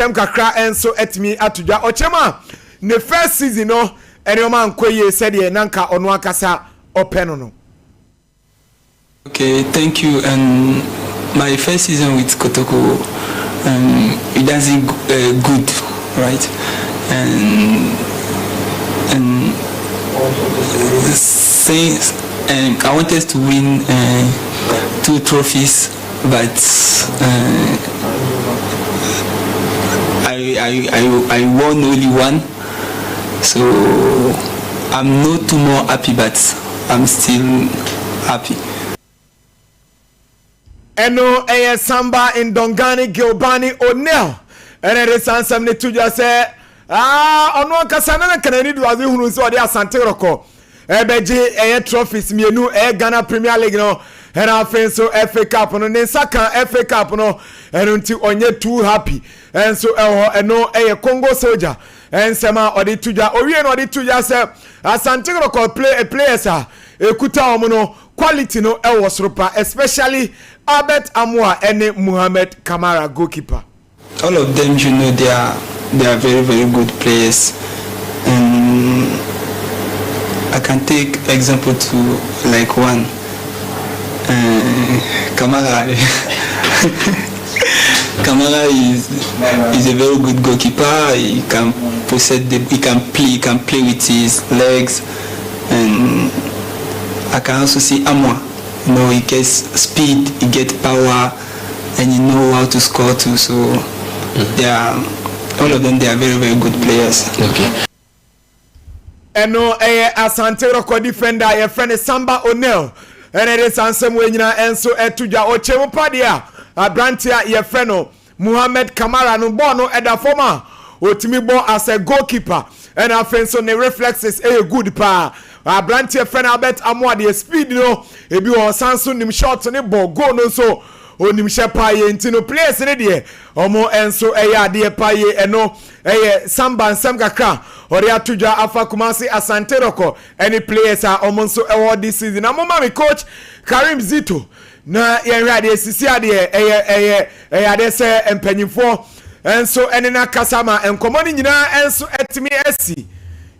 Tem kakra enso etimi atudwa ochema ne first season no ene o man koye said ye nanka ono akasa openo no. Okay, thank you. And my first season with Kotoko, it doesn't good, right? And since I wanted to win 2 trophies, but I won only 1, so I'm not too more happy, but I'm still happy. Eno Samba in Dongani Gilbani O'Neill, and it is answer me to just say ono kasana kana ni duaze hunu so de Asante Roko ebeje trophies mienu Ghana Premier League no and afen so FA Cup no ne saka FA Cup no eno nti onye too happy and so eno Congo Soldier and sema odi tuja owie no odi tuja se Asante Roko players ekuta omo quality no was soropa, especially Albert Amoa and Mohamed Kamara goalkeeper. All of them, you know, they are very, very good players. And I can take example to like one, Kamara. Kamara is a very good goalkeeper. He can he can play with his legs, and I can also see Amoa. You know, he gets speed, he gets power, and you know how to score too. So, all of them, they are very, very good players. Okay. And no, Asante Roko defender, your friend is Samba O'Neill, and it is Ansem Wenina, and so Etuja Ochemo Padia, Brantia, your friend Mohamed Kamara, no bono, and a former Otimibo as a goalkeeper, and our friends on the reflexes, a good pa. Brantia friend Albert Amoa, the speed, no, if you are Sanson, nim shots on the ball, go no so. Onim shepaye intino players ne de omo enso de paye eno Samba nsam kakra ore atudwa afa Kumasi Asante Roko any players are omo nso award this season na mama me coach Karim Zito na yenra de sisi ade ade se empanyimfo enso ene na kasama enkomo ni nyina enso etimi esi.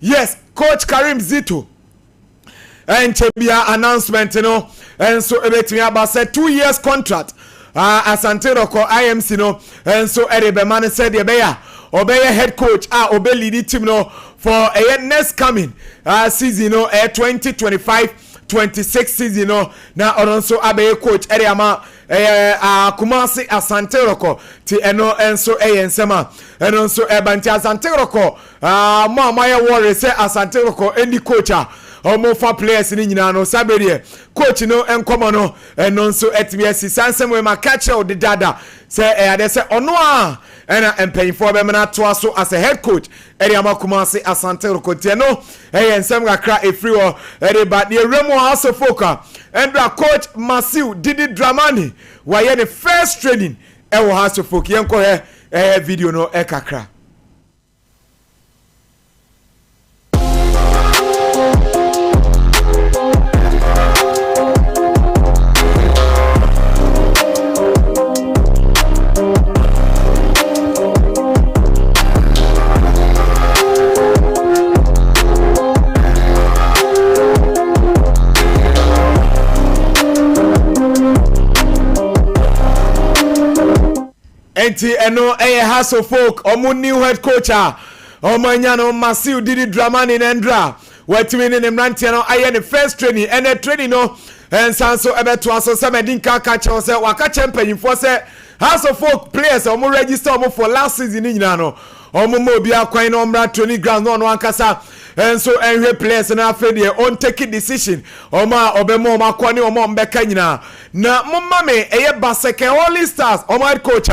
Yes, coach Karim Zito and Chebia announcement no and so ebetimi abase 2 years contract Asante Roko IMC no and so Erebe man said obey head coach obey lead team no for a next coming season no 2025-26 season no na also abe coach Eriama Kumasi Asante Roko ti eno enso ensema eno so ebanti Asante Roko mo warrior say Asante Roko any coach omo for players ni nyina no sabere coach no enkomo no eno nso etbs sansem we makache o de dada say ade say ono ena empanyfo be mena to aso as a head coach Eriama Kumasi Asante Roko tie no ensem gakra efri o ba de remo house foka and coach Masiu Didi Dramani why the first training e wo house foka yenko video no kakra. Enti eno house of folk omo new head coach omo nya no Masiu Didi Dramani Nendra wetimi ne mrantie no aye ne first training ene training no ensanso ebeto aso semedin ka che se waka championfo se house of folk players omo register omo for last season ni nyina no omo mo obi akwan no mra training ground no ankasa enso enhwe players na afede on take decision omo obemo omo akwani omo mbeka nyina na momma me Baseke Holy Stars omo head coach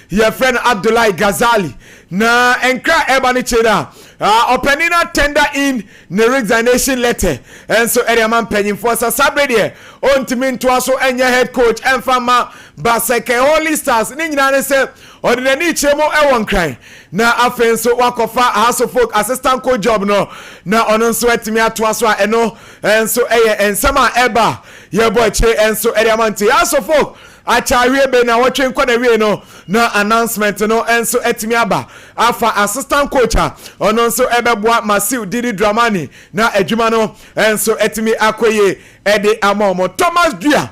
your friend Abdullahi Ghazali na enkra ebani cheda openina tender in the resignation letter and so area man penyin for sabrede ontimi to aso enya head coach enfama Baseke Holy Stars ni nyina ne se ordinary chemo ewon kran na afen so wakofa house of folk assistant coach job no na ono so etimi ato aso eno and so ensama eba your boy che and so area man ti house of folk achawie be na wotwe nkwa na wie no na announcement no enso etimi aba afa assistant coach ono nso ebeboa Masiu Didi Dramani na adwuma no enso etimi akoye ede amomo Thomas Dua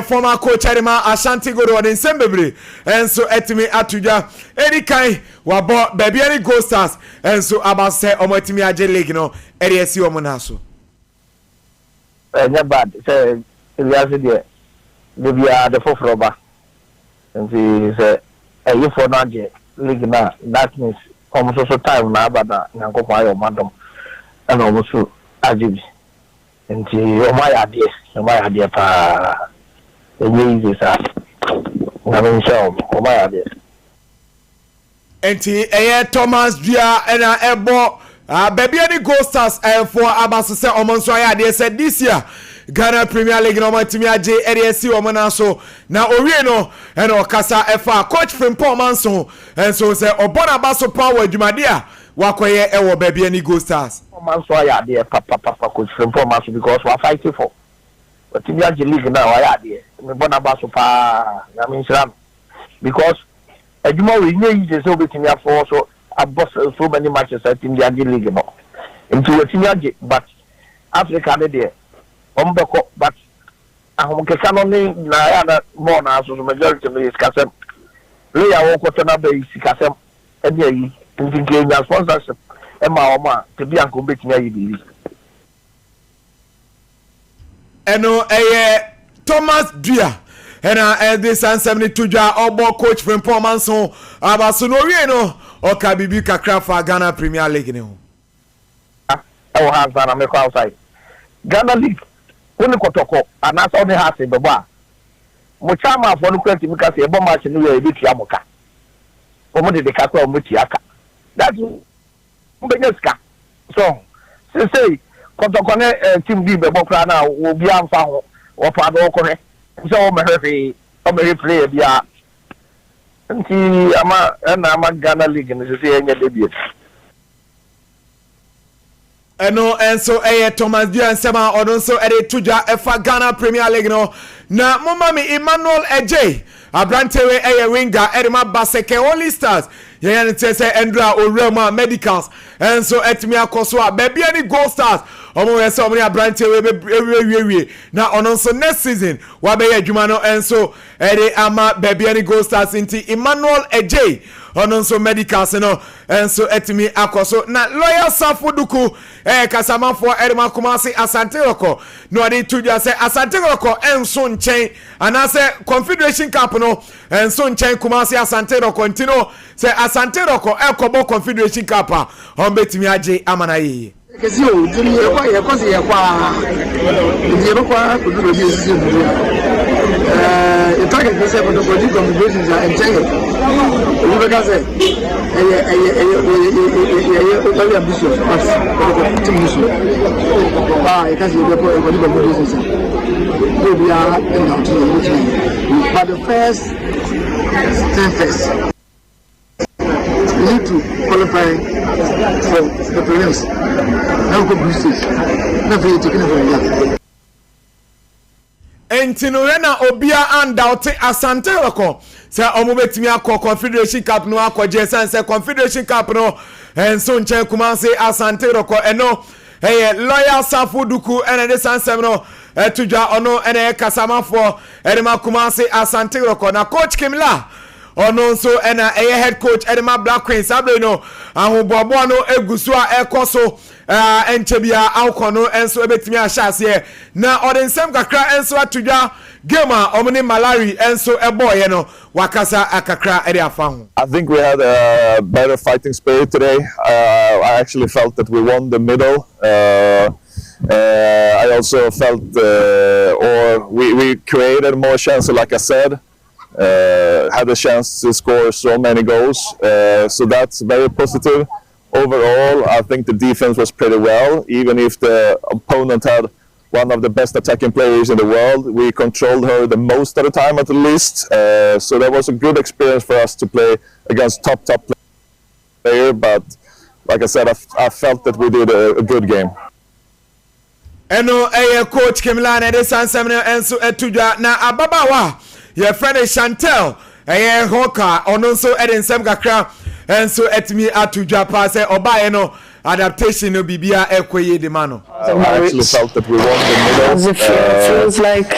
former coach Arima Ashanti Goro on Sembebre enso etimi atuja edikan wabo baby any Gold Stars enso abase omo etimi age league no ere esi omo na so nya bad say we are there the fourth rubber and say you for na age league na that means almost so time na abada nyanko kwa yo madam and almost ajibi nti o my idea pa easy sir na me show o my idea enti Thomas Dua na ebo baby any Gold Stars for abaso se omonso ayade said this year Ghana Premier League no matimi age RSC omona so na owie no ena okasa efa coach Frimpong Manson enso se obona baso power adwumade a wakoye ewo baby any Gold Stars Manson ayade papa coach Frimpong Manson because we are fighting for but in the league now ayade me bona baso pa na me nshram because adwuma we nye ise so betimi afo so abos so many matches at in the league no into wetimi age but Africa dey ombeko but ahomke kanoni na ya na more na so majority no is kasem player wo kwota na be is kasem e dey yi thinking na sponsorship e ma o ma te bi anko betimi ayi bi eno Thomas Dua ena this and 72 jwa obo coach Frimpong Manson abaso no wie no oka bibi kakra fa Ghana Premier League ne ho e wo hands na me kwa outside Ghana League woni kotoko anasa oni ha se bebo a mo chama afo no kwenti mi ka se ebo match no we bi tua moka o mo de ka kwa mo tia ka that mbenya ska so say kotoko ne team bi bebo kra na obi amfa ho wo fa do ko he so o me play bia nti ama Ghana League no se enye debut eno enso Thomas Dua nsema odonso ede tuja efa Ghana Premier League no na mama mi Emmanuel Eje abrantewe winger edema baseke Only Stars yan tese endra orema medicals enso etimi akoso a baby any Gold Stars omo wese omo ni abrantewe be na ononso next season wa be adwuma no enso ede ama baby any Gold Stars inti Emmanuel Eje ononso medicals no enso etimi akoso na Loyal Safuduku kasamafo edema kumasi Asante Roko no ade tuja se Asante Roko enso nchen anase Confederation Cup no enso nchen kumasi Asante Roko ntino se Asante Roko ekobo Confederation Cup on betimi age amana yi kesi o jini ye kwa se ye kwa kuduro bi sisi mu e target be se ko do di Confederation za enchen o be ka se o tali ambitious as ko team musu e ka se be ko di Confederation za do bi a end out but the first 10 first we need to qualify for the prelims. Now go blue stage. Now for you taking it from here. Entinurena obia andoubt Asante Roko say omo betimi akọ Confederation Cup no akọje say Confederation Cup no enso nchen kuma say Asante Roko eno Loyal Safuduku ene de sansem no etudwa ono ene kasamafo edema kuma say Asante Roko na coach Kimla ono nso ena head coach edema Black Queens abre no ahobobo no egusu a ekoso enchebia awkono enso ebetimi ahase na odensem kakra enso atudwa game a omni Malari enso eboye no wakasa akakra ere afa ho. I think we had a better fighting spirit today. I actually felt that we won the middle. I also felt or we created more chances, like I said. Had a chance to score so many goals, so that's very positive. Overall, I think the defense was pretty well, even if the opponent had one of the best attacking players in the world. We controlled her the most of the time, at least, so that was a good experience for us to play against top player, but like I said, I felt that we did a good game. Eno coach Kimlane de Sansemne enso etudwa na ababawa your friend Chantel hoka ono nso e de nsem kakra enso etimi atudwa pa say obae no adaptation no bibia ekoye de ma no. I actually felt that we won the middle. It feels like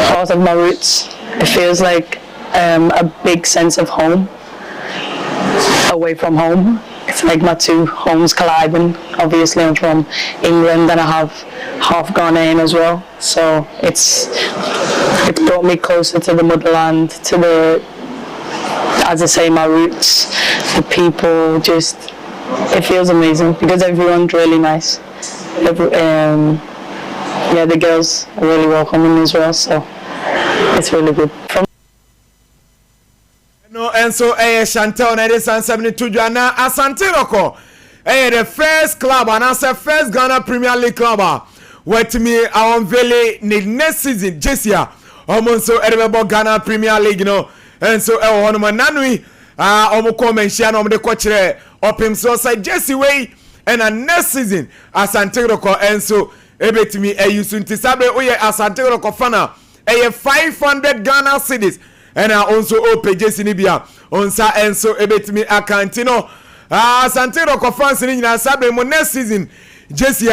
part of my roots. It feels like a big sense of home away from home. It's like my two homes colliding. Obviously I'm from England and I have half Ghanaian as well, so it's brought me closer to the motherland, to the, as I say, my roots, the people. Just it feels amazing because everyone's really nice. Yeah, the girls are really welcoming as well, so it's really good. No, and so Chantel na this and 72 Joanna Asante Roko. The first club and as a first Ghana Premier League club. What me I unveil next season this year. Almost so about Ghana Premier League, you know. And so one man nanui omo mention on the coach up him so side Jesse way and next season Asante Roko and so ebet me yusunti sabe oye Asante Roko fana 500 Ghana cedis. And I also open Jesse Nibia on sa and so ebetimi akantino Santero conference in Sabe mo next season Jesse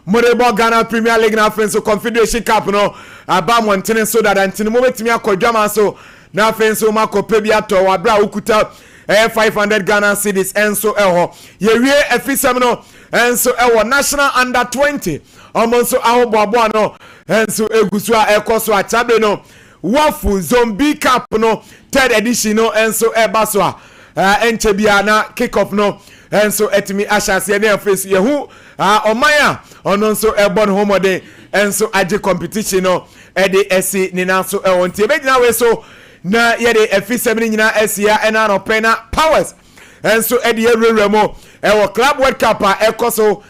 Morebo Ghana Premier League na so Confederation Cup no aba montene so that antini mo betimi akodwama so na fenso mako pebia to wabra ukuta 500 Ghana cedis and so eho ye wie efisem no and so eho national under 20 almost so ahoboabo no and so egusu a ekoso achabe no Wafu Zombie Cup no third edition no and so ebaswa enchebia na kick off no and so etimi ashase na face yehu omaya ono so ebon homode and so age competition no ede esi ni na so ewonti ebegina we so na yede efisem ni nyina esia ena no pena powers and so ede ereremo ewo club world cup ekoso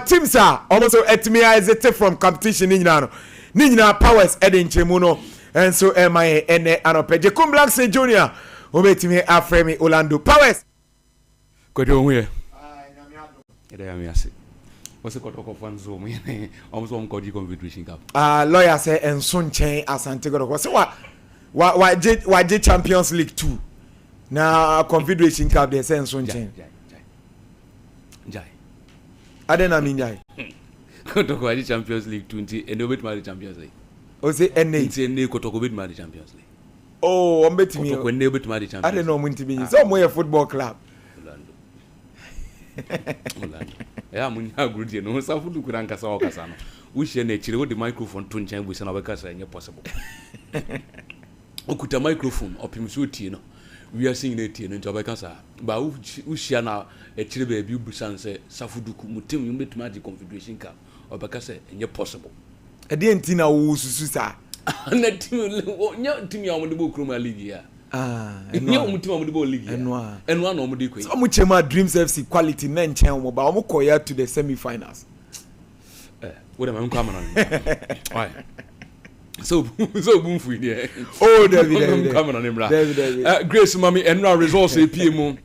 teams almost so etimi is from competition ni nyina no ni nyina powers ede nchemu no. And so MI ene anopeje kum Black Say Junior obetimi afremi Orlando Powers kodo onwe ede ya miase wose kotoko fanzo mu yene omso omkodi Confederation Cup lawyer say enso nchen Asante Kotoko say wa je Champions League 2 na Confederation Cup dey say enso nchen jai adena minjai kotoko wa Champions League 20 and obetimi Champions League Ose NA NA kotoko betma the Champions League. Oh, ombetimi kotoko NA betma the Champions. I don't know muntibi. So mo football club. Orlando. Ya munya gudi no sa fudu kuranka sa okasa no. Wo hye na chire wo the microphone to nchan bu se na obeka sa enye possible. Okuta microphone opim so tie no. We are seeing it no nti obeka sa. Ba wo hye na chire ba bi bu san se sa fudu ku mutem yum betma the Confederation Cup. Obeka sa enye possible. Ede ntina wo susu sa na team nya team ya omde bo kroma league ya nya omutima omde bo league ya enwa na omde kwai so mu chema Dreams FC quality na nchen omo ba omo koya to the semi-finals what am I coming on why so bumfu ni oh David coming on David Grace mami enra results APM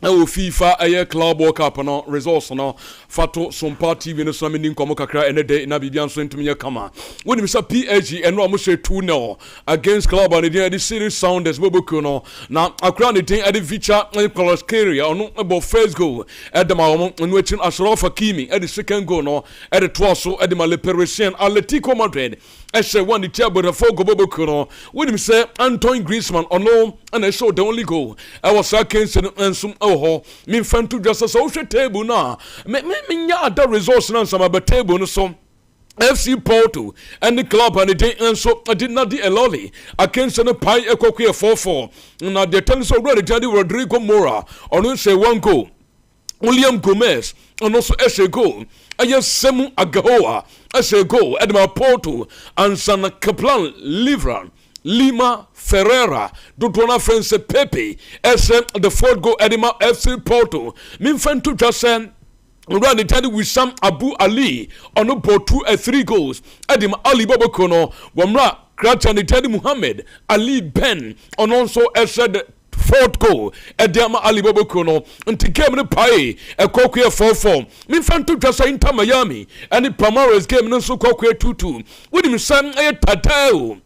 FIFA aye club world cup no results no fato Sompa TV no so many nkomo kakra ene de na bibia nso ntumye kama woni misa PSG eno amo se 2-0 against club and the series sounders boboku no na akra ne den ade feature Nicolas Carrier ono about first goal edema omo no etin Ashraf Hakimi at the second goal no at the twaso edema Le Parisien Atletico Madrid Eshe one the table the four go boboku no woni misa Antoine Griezmann ono and I show the only goal I was against and some ho me fantu just so table na me nya the resource na some about table no so FC Porto and the club and the day and so I did not the Eloli against the pie ekokwe 4-4 na the tennis already Jadi Rodrigo Mora on say one goal William Gomez and also a goal Aya Semu Agahoa as a goal Edma Porto and Sana Kaplan Livran Lima Ferreira Dutona France Pepe SM the fourth goal Edema FC Porto Minfantu Jasen Rani Tadi Wissam Abu Ali on about 2 and 3 goals Edema Ali Babakono Wamra Krachani Tadi Muhammad Ali Ben on also said fourth goal Edema Ali Babakono and to game the pie a Kokia 4-4 Minfantu Jasa Inter Miami and the Palmares game no so Kokia 2-2 with him son a Tatao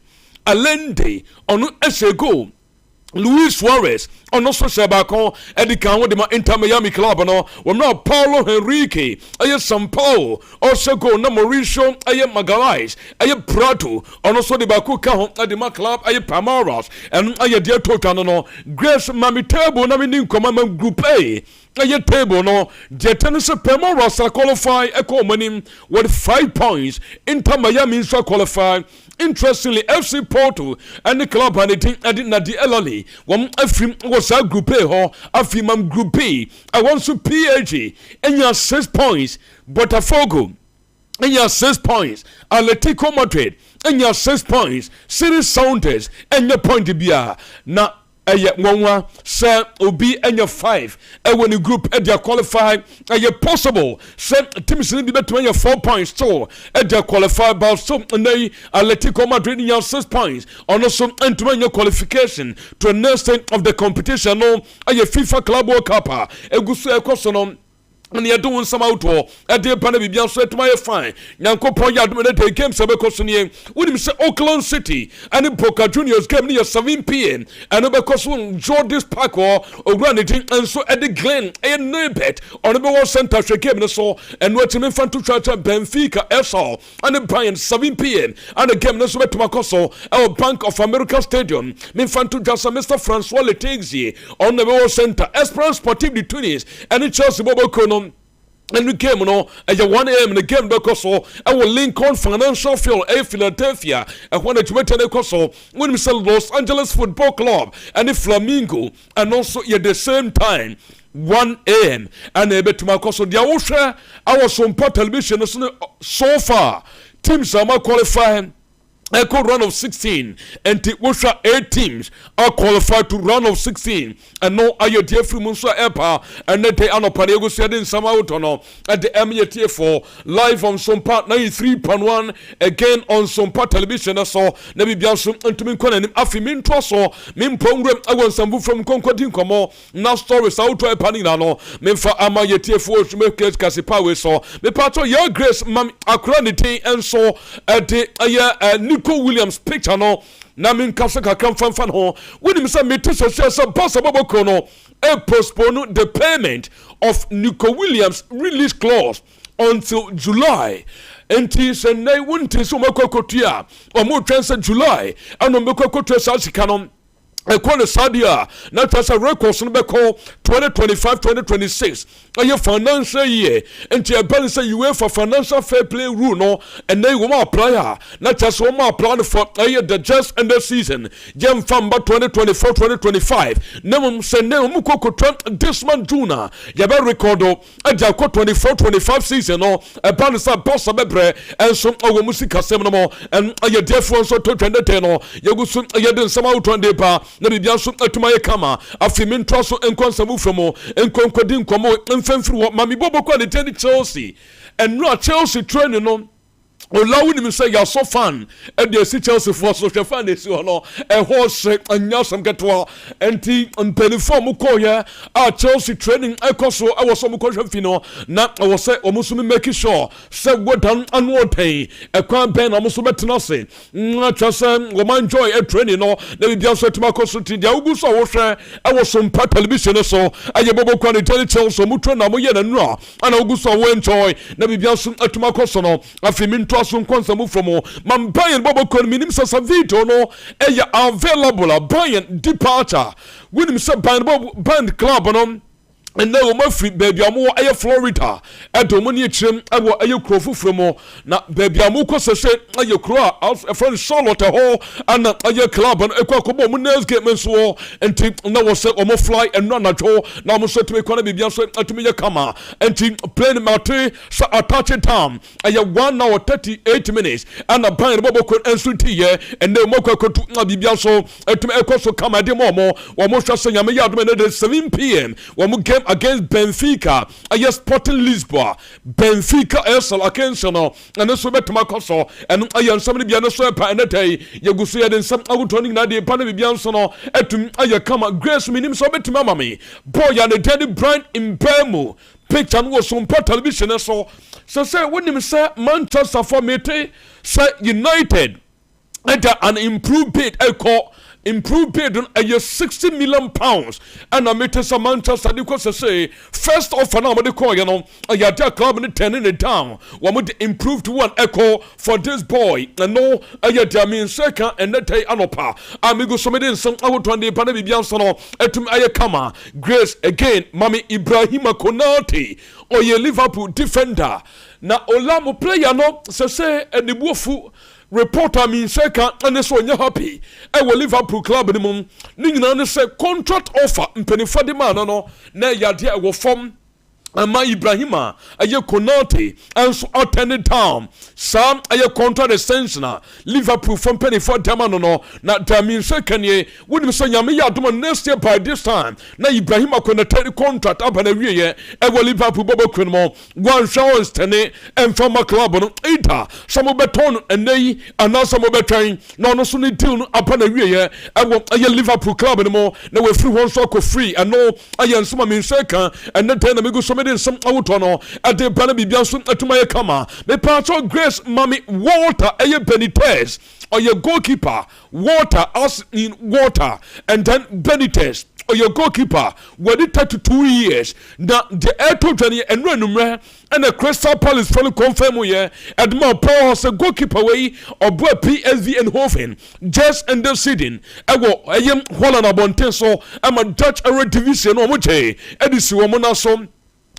Allende ono esego Luis Suarez ono so sebako edika wo de ma Inter Miami club no wo Paulo Henrique aye Sompa osego na Mauricio aye Magalhaes aye Prato ono so de bako ka ho de ma club aye Palmeiras and aye de total no Grace mami table na me nin koma group A aye table no de tennis Palmeiras qualify ekomanim with 5 points. Inter Miami so qualify. Interestingly, FC Porto and the club and the team added na the Elali. One afim was a group A ho afim group B. I want to PAG and you have 6 points. Botafogo and you have 6 points. Atletico Madrid and you have 6 points. City Sounders and your point to be na. One say obi enya 5 when the group they qualify possible say teams need be 4 points so they qualify but so they Atletico Madrid in 6 points on also into your qualification to the next stage of the competition no FIFA Club World Cup egusu ekoso and you're doing some outdoor at the Panabia so to my fine. Yanko Poya dominated game Sabekosunian. With him say Oakland City and in Boca Juniors game near 7 p.m. and Obekosun Jordan Park or Granite and so at the Glen a Nebet on the World Center game so and what's in front to church Benfica SR and the Bayern 7 p.m. and the game so to Makoso our Bank of America Stadium. Minfan to just Mr. Francois Letexi on the World Center Esperance Sportive de Tunis and the Chelsea Bobo Kono. And we came on at 1 a.m. in the game because so our Lincoln Financial Field a Philadelphia and when it's went to Koso when we sell Los Angeles Football Club and the Flamingo and also at the same time 1 a.m. and a bit to my Koso the Osha our Sompa television so far teams are qualifying. A run of 16 and Tiwasha 8 teams are qualified to run of 16 and no ayo dear Frimunsa Epa and Nete Anopanego said in some out at the MTA4 live on Sompa 93.1 again on Sompa television so Nebi Biasum and to Minkon and Afimin Tosso Mimpongre I want some from Concordin Como now stories out to a paninano Memfa Amayet4 to make it Casipawe so the part of your grace mam acranity and so at the Nico Williams picture no na min kasaka kan fan ho when him say meet so possible kono e postpone the payment of Nico Williams release clause until July. Enti se nay wonte so makokotua o mo twense July and makokotua sa sikanom Ekwane Sadia, not as a record, so 2025-2026. A financial year, and to a balance UEFA financial fair play rule, no, and they will apply, not just one more plan for the just end of season. Jam Famba 2024-2025. Nemum send Mukoko this month, Juna. Yabe recordo, a Jako 24-25 season, no, a balance of Bossa Bebre, and some of Musika Seminole, and a dear friends to Tendeteno, Yagusun, a yadin some out on the bar. Na bibia so atuma kama afimin troso enkonsamu fremo enkonkodi nkomo emfemfiri wo mami bobo kwa de tedi Chelsea and no Chelsea training no Olawu ni say you so fan and the Chelsea for social fan is no a horse anya some getwa enti mpeniform ko here a Chelsea training ekoso I was some question fino na I was say omusu make sure say go down anwo pay e kwan ben omusu betena se na twase go man enjoy a training no na bibia so tima consulting dia ugu so wo hwe I was some television so aye bobo kwa de Chelsea mu tro na mo ye na nura ana ugu so wo enjoy na bibia so atuma koso no afimi Son consumu from man Bayern Bobo Kon minim sa video no available Bayern departure when him say Bayern club no and now my free baby amu aye Florida edomoni echirem awo aye krofu from na baby amu ko se aye kro a friend Charlotte ho and aye club and ekwakobo mu next game so enti na wo se omo fly and run at ho na mo so to me kwana bibia so atumi ye kama enti plane mate so attach time aye 1 hour 38 minutes and a Bayern Bobo Kon ensuti ye and now mo kwakotu na bibia so atumi ekoso kama de mo wo mo hwa so nyame ya adome na 7 p.m. wo mo game against Benfica, Sporting Lisboa, Benfica Esel Akensono, and also Betama Koso, and I am somebody beyond a swepa and a day, Yagusia and some outturning Nadi Panabiansono, etum Ayakama, Grace Minim Sobet Mammy, boy and a daddy brand in Bermu, picture was some television so say when him say Manchester for Mete, say United. an improved bid improved bid on a 60 million pounds and I met some Manchester because say first offer now the call a club in 10 in it down one would improved one echo for this boy and no I mean second and that day anopa amigo somebody some out one day panabi biansono etum ayakama Grace again Mami Ibrahima Konate or ye Liverpool defender na Olamo player no say and the wofu reporter mean second and so you're happy will Liverpool club in the moon ning say contract offer penny for the man no na yadia will form Ama Ibrahima aye Konate and so attended down some aye contract extension Liverpool from penny for Damano no na Damin second year wouldn't say yami yaduma next year by this time na Ibrahima Konate contract up and a year Liverpool Bobo Quinmo one showers tene and from a club on eta some beton and they and now some betrain no so need deal upon a year aye Liverpool club anymore now we free one soccer free and no aye some mean second and then ten amigo some some out on at the Banabi Bianson to my kama. The part of Grace Mommy Walter a Benitez or your goalkeeper water us in water and then Benitez or your goalkeeper when it took 2 years now the air to journey and run and the Crystal Palace from confirm here and more power as a goalkeeper way or boy PSV and Hofen just in the sitting I am Holland Abontenso I'm a Dutch division or Moche Edison Womonasom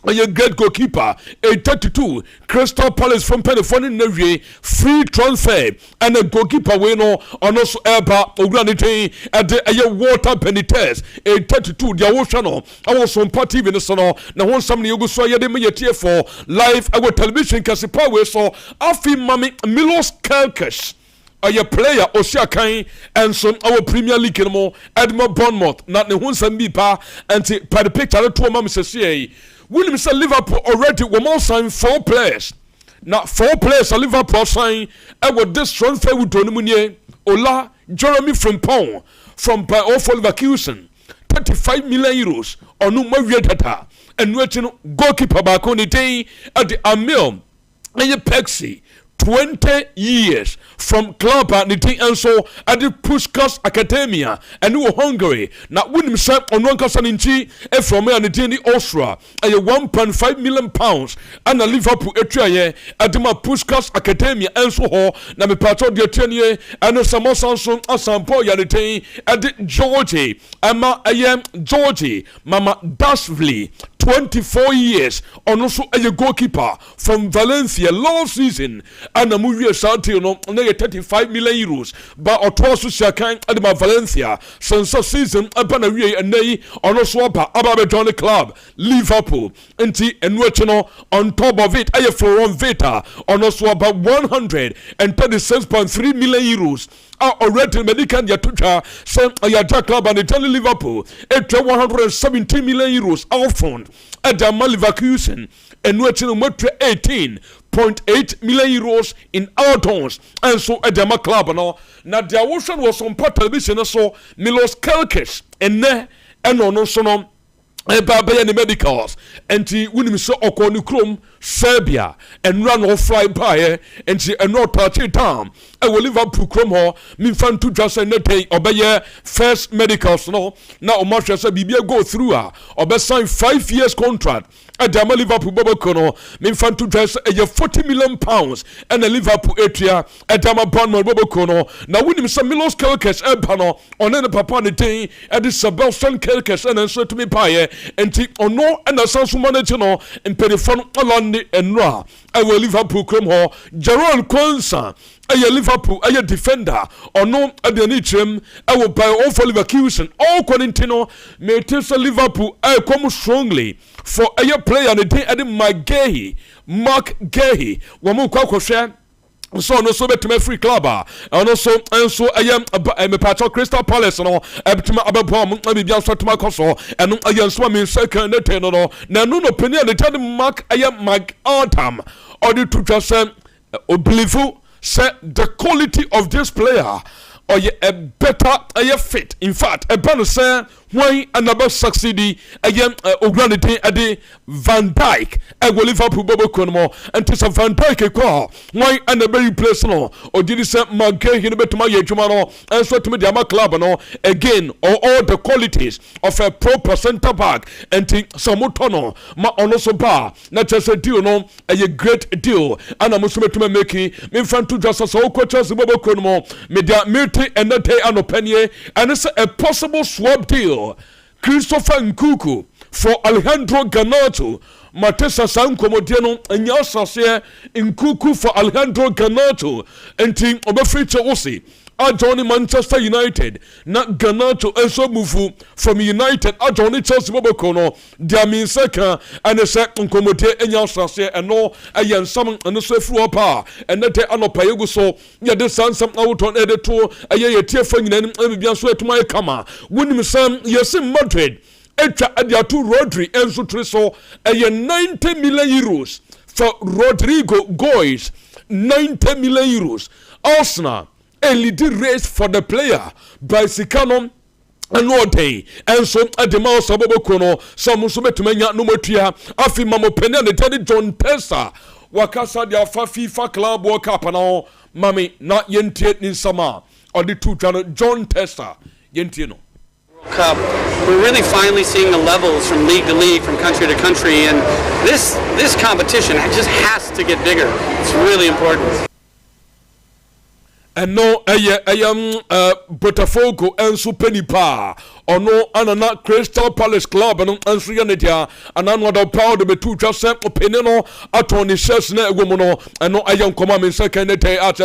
a great goalkeeper, a 32 Crystal Palace from Penifone Navy, free transfer, and a goalkeeper winner on also Airba or Granite at the water penitence, a 32 the ocean. I was on party in the sun. Now, once somebody you go so you didn't for live our television Casipa so Afi Mami Milos Kalkash. A player Oshakai and some our Premier League no more Edmund Bournemouth not the ones and pa and by the picture to mama say William said Liverpool already we must sign 4 players. Now 4 players at Liverpool sign with this transfer with Tony Ola Jeremy Frimpong from by offer vacuation 35 million euros or no more data and waiting goalkeeper back on the day at the Amil and your Pexi 20 years from club and so at the Puskas Academia and New Hungary. Now, when himself on one Casaninchi from and the Austria, a 1.5 million pounds and a Liverpool Etria at the Puskas Academia and so on. Now, me part of the 10 year and a Samosanson as Sampo Yanite at the Georgie. Ama I am Georgie, Mama Dashvli. 24 years on also a goalkeeper from Valencia last season and a movie Santi no 35 million euros but Otwasu Shakan at Valencia since a season upon a year and nay on also about Johnny Club Liverpool and on top of it a Floron Veta on also about 136.3 million euros already medical Yatucha sent a Yata club and Italian Liverpool at 117 million euros out front at the Malivacution and watching 18.8 million euros in our towns and so at the club now the ocean was on part television so Milos Kelkes and on so Baba and the medicals and he wouldn't so okonu chrome Serbia and run off fly by and she and not touch it down. I will live up to chrome ho me fan to just a net obey first medicals no now much as a BB go through her or sign 5 years contract at the Liverpool Bobokono me fan to just a 40 million pounds and a Liverpool area at Dama Bournemouth Bobokono now with him some Milos Kelkes Ebano on any papa the day at the Sebastian Kelkes and so to me pie and take on no and a sound manager no and perifon along and ra I will Liverpool come ho Gerald Konsa a Liverpool a defender or no at the Nitrim I will buy all for Leverkusen all Corintino may test Liverpool I come strongly for a player and the day at Mark Gehi wamu kwa share so no so better free club and also I am a part of Crystal Palace no ebetuma ababom maybe bianso to my console and I am so mean second no no opinion the tell Mark I am Mike Autumn or the to just believe say the quality of this player or a better fit in fact a better say when another succeed again ogranity ade Van Dijk go Liverpool bobo kono and to Van Dijk ko when another replace no or did say Magay hin betuma yedwuma no and so to me the club no again all the qualities of a proper center back and samutono ma ono so ba na chese deal no a great deal and I'm so to making me fan to just so coaches bobo kono media multi and not anopenie and it's a possible swap deal. Christopher Nkuku for Alejandro Garnacho. Matessa Sankomodiano and Yasase Nkuku for Alejandro Garnacho and team Oberfricha Osi. Johnny Manchester United, not Garnacho and so move from United. Johnny Chelsea Bobokono, Diamin Seka, and a second Comote and Yasase and no a young summon and a swift power and that they are no payago so ya the sun some out on editor a year tear for and be sweat to my kama. Winning some Yasim Madrid. Echa Adiatu Rodri Enzo Triso a 90 million euros for Rodrigo Goes 90 million euros. Arsenal a leading race for the player by Sikano and no day and so at the mouse of Bobokono some Musumetumenya Numotia Afi Mamo Pena the Teddy John Tessa Wakasa the FIFA Club World Cup and all Mami not Yentit in Sama or the two John Tessa Yentino Cup, we're really finally seeing the levels from league to league, from country to country, and this competition just has to get bigger. It's really important. And no, Botafogo and Supenipa, or no, Anana Crystal Palace Club and Ansrianitia, and another power to be two just opinion at Tony Shesne Womono, and no, a young command in second day at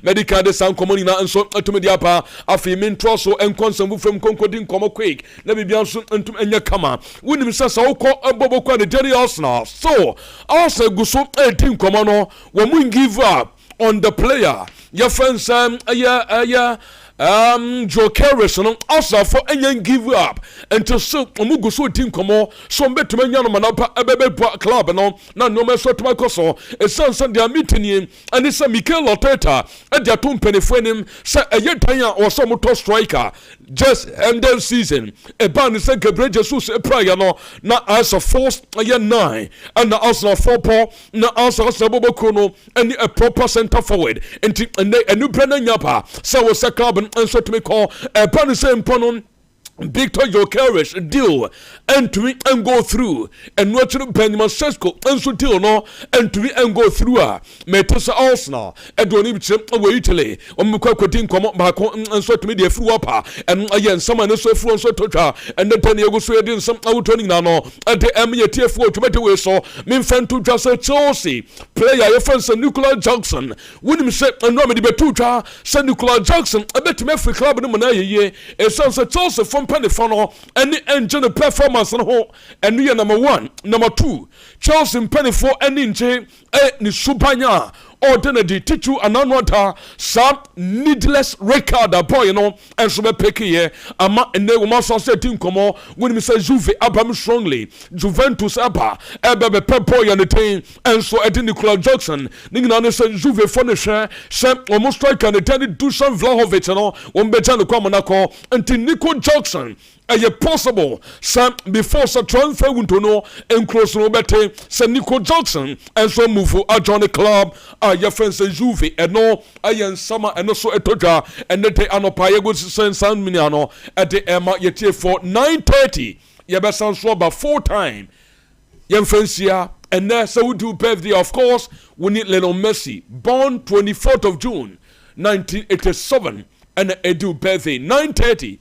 Medica de San Comunina and so to Mediapa, Afimin Trosso and Consum from Concording Como Quick, let me be answered into Enyakama. William says, I'll call a Bobo the Jerry Arsenal. So, also go so 18 Commano when we give up on the player. Your friends, Joe Carris, also for any give up until so Mugu so team come so better man Manapa a club and all no more sort my coso a son they are meeting him and it's a Mikel Arteta at their tomb penny for him say a year or some motor striker just end the season a band is like Gabriel Jesus a prayer no not as a force a year 9 and the Arsenal 4 paw no also Sabobo Kono and a proper center forward and a new Brennan Yapa so was a club and so to me call a pan same ponon Victor Jokeres deal and to me and go through and watching Benjamin Sesko and so deal no and to me and go through Metesa Arsenal and don't even away Italy on Mukakotin come up back and so to me the flew up and again someone so flew and so to and then you go so some out turning now at the MTF to better way so mean fan to just a Chelsea player your friends Nicola Jackson wouldn't say and normally be two Sir Nicola Jackson I bet me free club no mana ye it sounds a Chelsea from Pennyfono and the engine performance and ho and we are number 1 number 2 Chelsea Pennyfo and inche ni subanya ordinary teacher and another some needless record boy and so be pick here ama and they will say team come on when me say Juve abam strongly Juventus aba ebe pepo and the team and so at Nicola Jackson ningina say Juve for the share some almost strike and the do some Vlahovic one better no come na until Nico Jackson possible some before so transfer to know and close no better say Nico Jackson and so move a join the club your friends Juve and no ayen summer and also etoja and then they anopa ye go send San Miniano at the Emma yetie for 9:30 ye be sound so about 4 time yen friends here and there so we do birthday of course we need Lionel Messi born 24th of June 1987 and do birthday 9:30